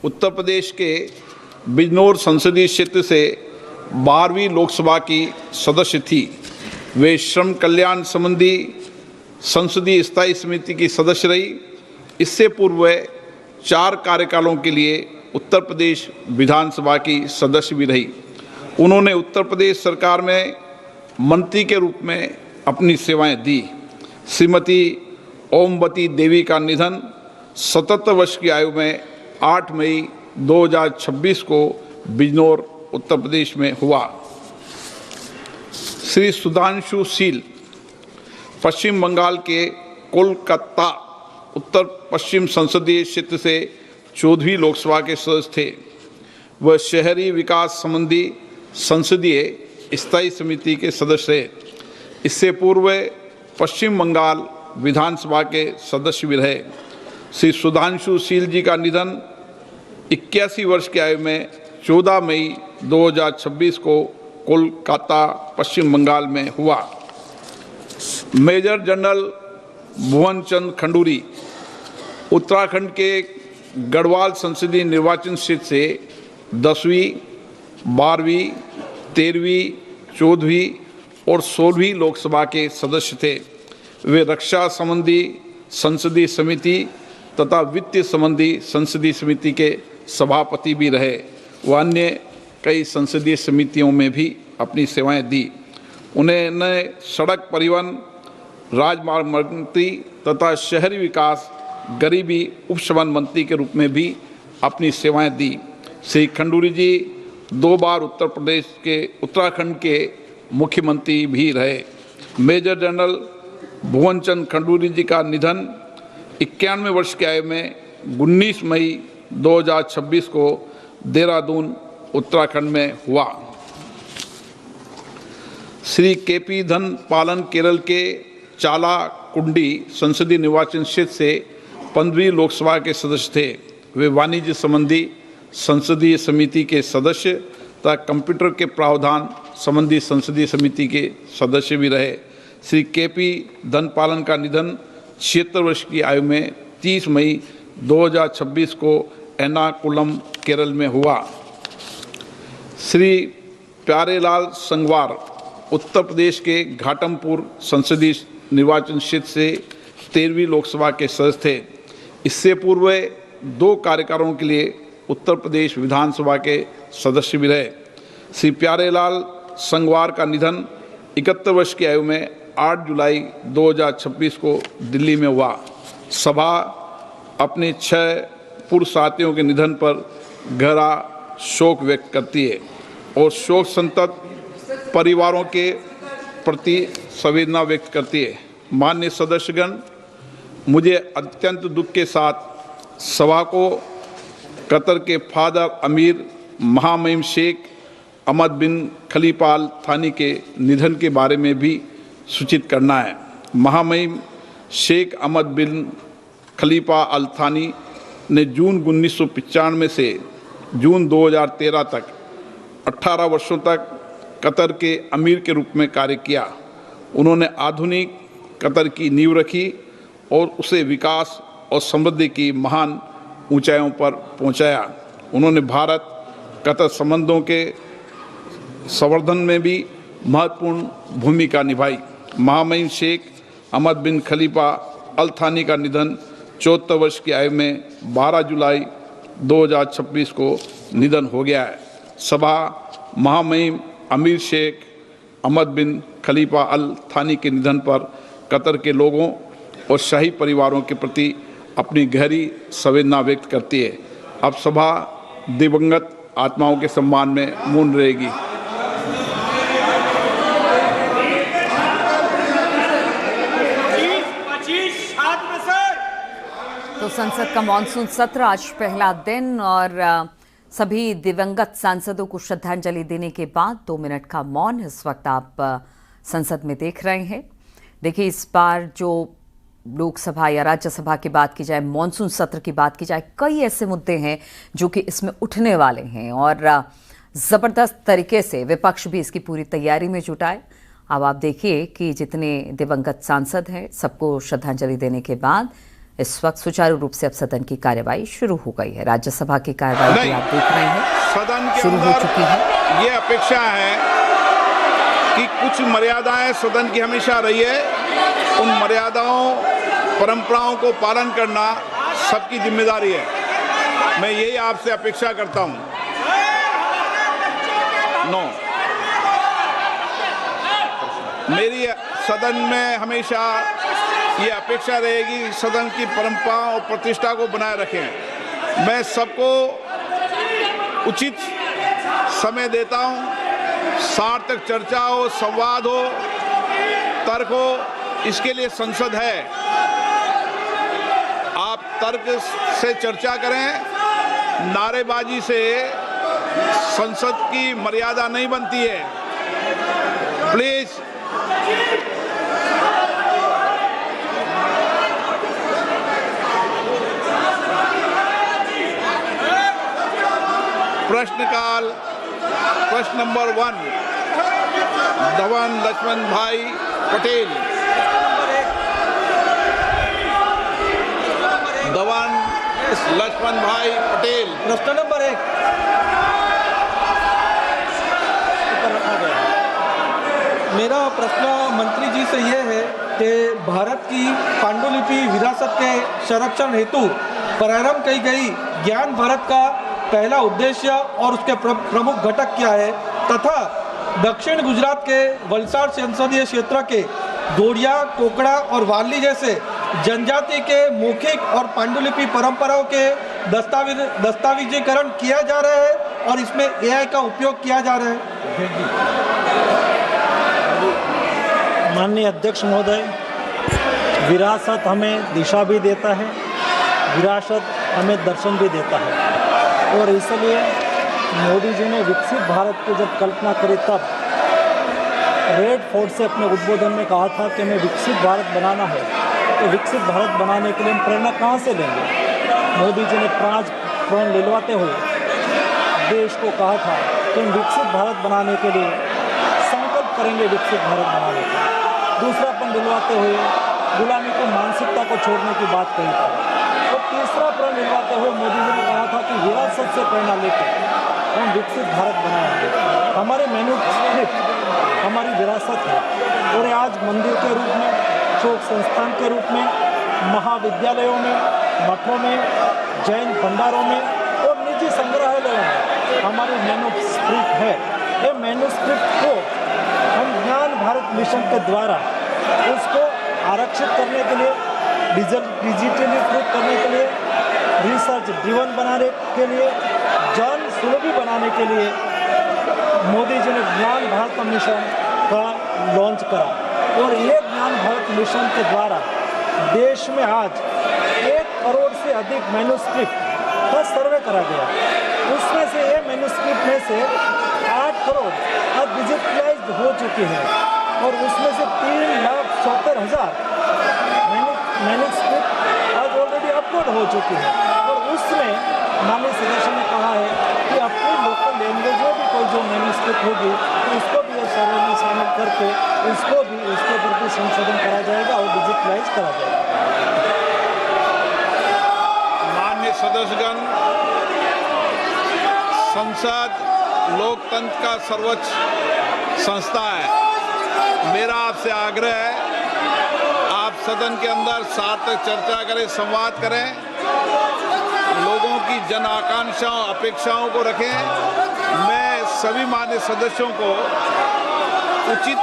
उत्तर प्रदेश के बिजनौर संसदीय क्षेत्र से 12वीं लोकसभा की सदस्य थी। वे श्रम कल्याण संबंधी संसदीय स्थायी समिति की सदस्य रही। इससे पूर्व वे 4 कार्यकालों के लिए उत्तर प्रदेश विधानसभा की सदस्य भी रही। उन्होंने उत्तर प्रदेश सरकार में मंत्री के रूप में अपनी सेवाएं दी। श्रीमती ओमवती देवी का निधन 77 वर्ष की आयु में 8 मई 2026 को बिजनौर उत्तर प्रदेश में हुआ। श्री सुधांशु शील पश्चिम बंगाल के कोलकाता उत्तर पश्चिम संसदीय क्षेत्र से 14वीं लोकसभा के सदस्य थे। वह शहरी विकास संबंधी संसदीय स्थायी समिति के सदस्य थे। इससे पूर्व पश्चिम बंगाल विधानसभा के सदस्य भी रहे। श्री सुधांशु शील जी का निधन 81 वर्ष की आयु में 14 मई 2026 को कोलकाता पश्चिम बंगाल में हुआ। मेजर जनरल भुवन चंद खंडूरी उत्तराखंड के गढ़वाल संसदीय निर्वाचन क्षेत्र से 10वीं, 12वीं, 13वीं, 14वीं और 16वीं लोकसभा के सदस्य थे। वे रक्षा संबंधी संसदीय समिति तथा वित्त संबंधी संसदीय समिति के सभापति भी रहे। वह अन्य कई संसदीय समितियों में भी अपनी सेवाएं दी। उन्होंने सड़क परिवहन, राजमार्ग मंत्री तथा शहरी विकास, गरीबी उपशमन मंत्री के रूप में भी अपनी सेवाएं दी। श्री खंडूरी जी 2 बार उत्तर प्रदेश के उत्तराखंड के मुख्यमंत्री भी रहे। मेजर जनरल भुवन चंद खंडूरी जी का निधन 91 वर्ष की आयु में 19 मई 2026 को देहरादून उत्तराखंड में हुआ। श्री केपी धन पालन केरल के चाला कुंडी संसदीय निर्वाचन क्षेत्र से 15वीं लोकसभा के सदस्य थे। वे वाणिज्य संबंधी संसदीय समिति के सदस्य तथा कंप्यूटर के प्रावधान संबंधी संसदीय समिति के सदस्य भी रहे। श्री केपी धनपालन का निधन 76 वर्ष की आयु में 30 मई 2026 को एर्नाकुलम केरल में हुआ। श्री प्यारेलाल संगवार उत्तर प्रदेश के घाटमपुर संसदीय निर्वाचन क्षेत्र से 13वीं लोकसभा के सदस्य थे। इससे पूर्व 2 कार्यकालों के लिए उत्तर प्रदेश विधानसभा के सदस्य भी रहे। श्री प्यारेलाल संगवार का निधन 71 वर्ष की आयु में 8 जुलाई 2026 को दिल्ली में हुआ। सभा अपने 6 पूर्व साथियों के निधन पर गहरा शोक व्यक्त करती है और शोक संतप्त परिवारों के प्रति संवेदना व्यक्त करती है। माननीय सदस्यगण, मुझे अत्यंत दुख के साथ सभा को कतर के फादर अमीर महामहिम शेख अहमद बिन खलीफा अल थानी के निधन के बारे में भी सूचित करना है। महामहिम शेख अहमद बिन खलीफा अल थानी ने जून 1995 से जून 2013 तक 18 वर्षों तक कतर के अमीर के रूप में कार्य किया। उन्होंने आधुनिक कतर की नींव रखी और उसे विकास और समृद्धि की महान ऊंचाइयों पर पहुंचाया। उन्होंने भारत कतर संबंधों के संवर्धन में भी महत्वपूर्ण भूमिका निभाई। महामहिम शेख अहमद बिन खलीफा अल थानी का निधन 74 वर्ष की आयु में 12 जुलाई 2026 को निधन हो गया है। सभा महामहिम अमीर शेख अहमद बिन खलीफा अल थानी के निधन पर कतर के लोगों और शाही परिवारों के प्रति अपनी गहरी संवेदना व्यक्त करती है। अब सभा दिवंगत आत्माओं के सम्मान में मौन रहेगी। तो संसद का मॉनसून सत्र आज पहला दिन और सभी दिवंगत सांसदों को श्रद्धांजलि देने के बाद 2 मिनट का मौन इस वक्त आप संसद में देख रहे हैं। देखिए, इस बार जो लोकसभा या राज्यसभा की बात की जाए, मॉनसून सत्र की बात की जाए, कई ऐसे मुद्दे हैं जो कि इसमें उठने वाले हैं और ज़बरदस्त तरीके से विपक्ष भी इसकी पूरी तैयारी में जुटा है। अब आप देखिए कि जितने दिवंगत सांसद हैं, सबको श्रद्धांजलि देने के बाद इस वक्त सुचारू रूप से अब सदन की कार्यवाही शुरू हो गई है। राज्यसभा की कार्यवाही भी आप देख रहे हैं सदन के शुरू हो चुकी है। ये अपेक्षा है कि कुछ मर्यादाएं सदन की हमेशा रही है, उन मर्यादाओं परंपराओं को पालन करना सबकी जिम्मेदारी है। मैं यही आपसे अपेक्षा करता हूं। मेरी सदन में हमेशा ये अपेक्षा रहेगी कि सदन की परंपरा और प्रतिष्ठा को बनाए रखें। मैं सबको उचित समय देता हूं, सार्थक चर्चा हो, संवाद हो, तर्क हो, इसके लिए संसद है। आप तर्क से चर्चा करें, नारेबाजी से संसद की मर्यादा नहीं बनती है। प्लीज प्रश्नकाल। प्रश्न नंबर 1 धवन लक्ष्मण भाई पटेल। धवन लक्ष्मण भाई पटेल। प्रश्न नंबर 1 मेरा प्रश्न मंत्री जी से यह है कि भारत की पांडुलिपि विरासत के संरक्षण हेतु प्रारंभ की गई ज्ञान भारत का पहला उद्देश्य और उसके प्रमुख घटक क्या है, तथा दक्षिण गुजरात के वलसाड संसदीय क्षेत्र के दोड़िया, कोकड़ा और वाली जैसे जनजाति के मौखिक और पांडुलिपि परंपराओं के दस्तावेजीकरण किया जा रहा है और इसमें AI का उपयोग किया जा रहा है। माननीय अध्यक्ष महोदय, विरासत हमें दिशा भी देता है, विरासत हमें दर्शन भी देता है, और इसलिए मोदी जी ने विकसित भारत की जब कल्पना करी तब रेड फोर्ट से अपने उद्बोधन में कहा था कि हमें विकसित भारत बनाना है। तो विकसित भारत बनाने के लिए हम प्रेरणा कहाँ से लेंगे? मोदी जी ने 5 प्रण लिलवाते हुए देश को कहा था कि हम विकसित भारत बनाने के लिए संकल्प करेंगे, विकसित भारत बनाने का। दूसरा प्रण दिलवाते हुए गुलामी को, मानसिकता को छोड़ने की बात कही थी। और तीसरा प्रण दिलवाते हुए मोदी जी ने कहा था कि विरासत से प्रेरणा लेकर हम विकसित भारत बनाएंगे। हमारे मैन्युस्क्रिप्ट हमारी विरासत है, और आज मंदिर के रूप में, शोक संस्थान के रूप में, महाविद्यालयों में, मठों में, जैन भंडारों में और निजी संग्रहालयों में हमारी मैन्युस्क्रिप्ट है। ये मैन्युस्क्रिप्ट को हम ज्ञान भारत मिशन के द्वारा उसको आरक्षित करने के लिए, डिजिटलीकृत करने के लिए, रिसर्च ड्रिवन बनाने के लिए, जन सुलभी बनाने के लिए मोदी जी ने ज्ञान भारत मिशन का लॉन्च करा। और ये ज्ञान भारत मिशन के द्वारा देश में आज 1 करोड़ से अधिक मैन्युस्क्रिप्ट का सर्वे करा गया। उसमें से ये मैन्युस्क्रिप्ट में से 8 करोड़ अब डिजिटलाइज्ड हो चुकी है, और उसमें से 3,70,000 मैन्युस्क्रिप्ट आज ऑलरेडी अपलोड हो चुकी है। और उसमें माननीय सदस्य ने कहा है कि अपनी लोकल लैंग्वेज में भी कोई जो मैन्युस्क्रिप्ट होगी तो उसको भी ये सर्वे में शामिल करके उसको भी उसके ऊपर भी संशोधन करा जाएगा और डिजिटलाइज करा जाएगा। माननीय सदस्यगण, संसद लोकतंत्र का सर्वोच्च संस्था है। मेरा आपसे आग्रह है, आप सदन के अंदर सार्थक चर्चा करें, संवाद करें, लोगों की जन आकांक्षाओं, अपेक्षाओं को रखें। मैं सभी माननीय सदस्यों को उचित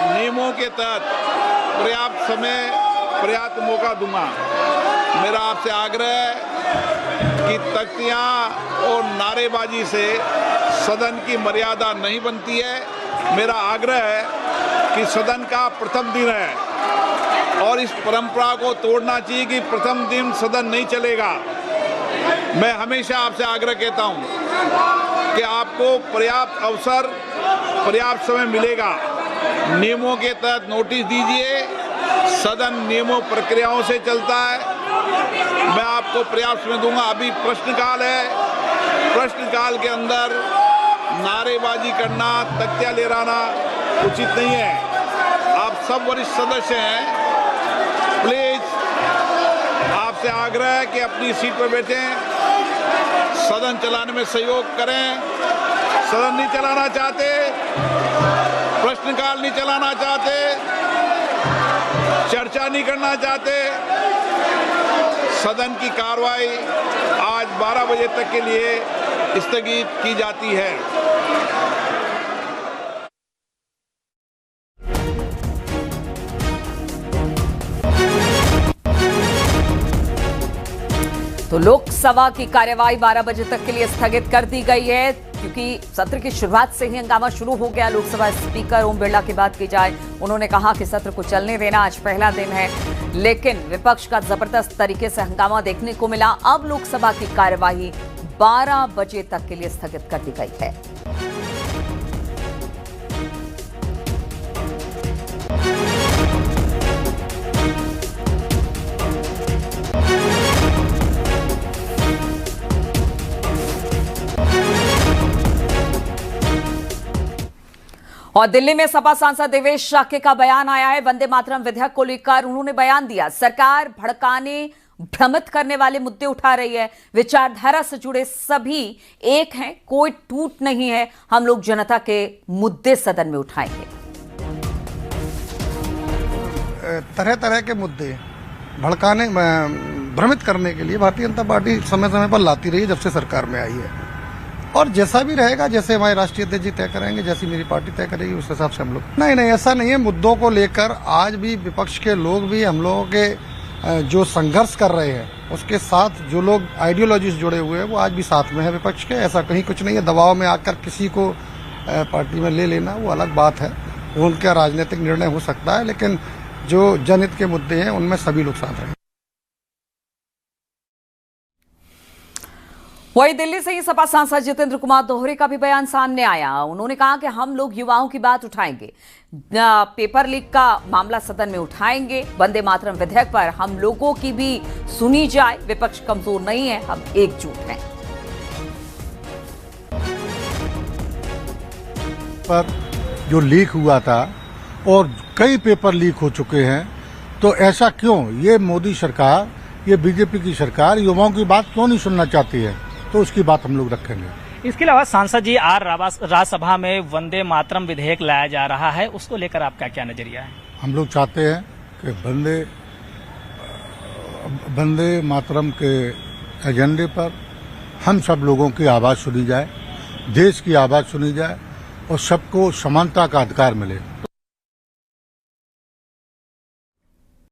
नियमों के तहत पर्याप्त समय, पर्याप्त मौका दूंगा। मेरा आपसे आग्रह है कि तख्तियां और नारेबाजी से सदन की मर्यादा नहीं बनती है। मेरा आग्रह है कि सदन का प्रथम दिन है और इस परंपरा को तोड़ना चाहिए कि प्रथम दिन सदन नहीं चलेगा। मैं हमेशा आपसे आग्रह कहता हूं कि आपको पर्याप्त अवसर, पर्याप्त समय मिलेगा। नियमों के तहत नोटिस दीजिए, सदन नियमों प्रक्रियाओं से चलता है। मैं आपको पर्याप्त समय दूंगा। अभी प्रश्नकाल है, प्रश्नकाल के अंदर नारेबाजी करना, तख्तियां लहराना उचित नहीं है। आप सब वरिष्ठ सदस्य हैं, प्लीज से आग्रह है कि अपनी सीट पर बैठें, सदन चलाने में सहयोग करें। सदन नहीं चलाना चाहते, प्रश्नकाल नहीं चलाना चाहते, चर्चा नहीं करना चाहते, सदन की कार्रवाई आज 12 बजे तक के लिए स्थगित की जाती है। तो लोकसभा की कार्यवाही 12 बजे तक के लिए स्थगित कर दी गई है, क्योंकि सत्र की शुरुआत से ही हंगामा शुरू हो गया। लोकसभा स्पीकर ओम बिरला की बात की जाए, उन्होंने कहा कि सत्र को चलने देना, आज पहला दिन है, लेकिन विपक्ष का जबरदस्त तरीके से हंगामा देखने को मिला। अब लोकसभा की कार्यवाही 12 बजे तक के लिए स्थगित कर दी गई है। और दिल्ली में सपा सांसद देवेश शाक्य का बयान आया है। वंदे मातरम विधेयक को लेकर उन्होंने बयान दिया। सरकार भड़काने, भ्रमित करने वाले मुद्दे उठा रही है। विचारधारा से जुड़े सभी एक हैं, कोई टूट नहीं है। हम लोग जनता के मुद्दे सदन में उठाएंगे। तरह तरह के मुद्दे भड़काने, भ्रमित करने के लिए भारतीय जनता पार्टी समय समय पर लाती रही है जब से सरकार में आई है। और जैसा भी रहेगा, जैसे हमारे राष्ट्रीय अध्यक्ष जी तय करेंगे, जैसी मेरी पार्टी तय करेगी, उस हिसाब से हम लोग। नहीं, ऐसा नहीं है। मुद्दों को लेकर आज भी विपक्ष के लोग भी हम लोगों के जो संघर्ष कर रहे हैं, उसके साथ जो लोग आइडियोलॉजी से जुड़े हुए हैं, वो आज भी साथ में है विपक्ष के। ऐसा कहीं कुछ नहीं है। दबाव में आकर किसी को पार्टी में ले लेना वो अलग बात है, वो उनका राजनीतिक निर्णय हो सकता है, लेकिन जो जनहित के मुद्दे हैं उनमें सभी लोग साथ रहें। वही दिल्ली से ही सपा सांसद जितेंद्र कुमार दोहरे का भी बयान सामने आया। उन्होंने कहा कि हम लोग युवाओं की बात उठाएंगे, पेपर लीक का मामला सदन में उठाएंगे, वंदे मातरम विधेयक पर हम लोगों की भी सुनी जाए। विपक्ष कमजोर नहीं है, हम एकजुट हैं। पर जो लीक हुआ था और कई पेपर लीक हो चुके हैं, तो ऐसा क्यों ये मोदी सरकार, ये बीजेपी की सरकार युवाओं की बात क्यों नहीं सुनना चाहती है? तो उसकी बात हम लोग रखेंगे। इसके अलावा सांसद जी, आज राज्यसभा में वंदे मातरम विधेयक लाया जा रहा है, उसको लेकर आपका क्या नजरिया है? हम लोग चाहते हैं कि वंदे मातरम के एजेंडे पर हम सब लोगों की आवाज़ सुनी जाए, देश की आवाज़ सुनी जाए और सबको समानता का अधिकार मिले।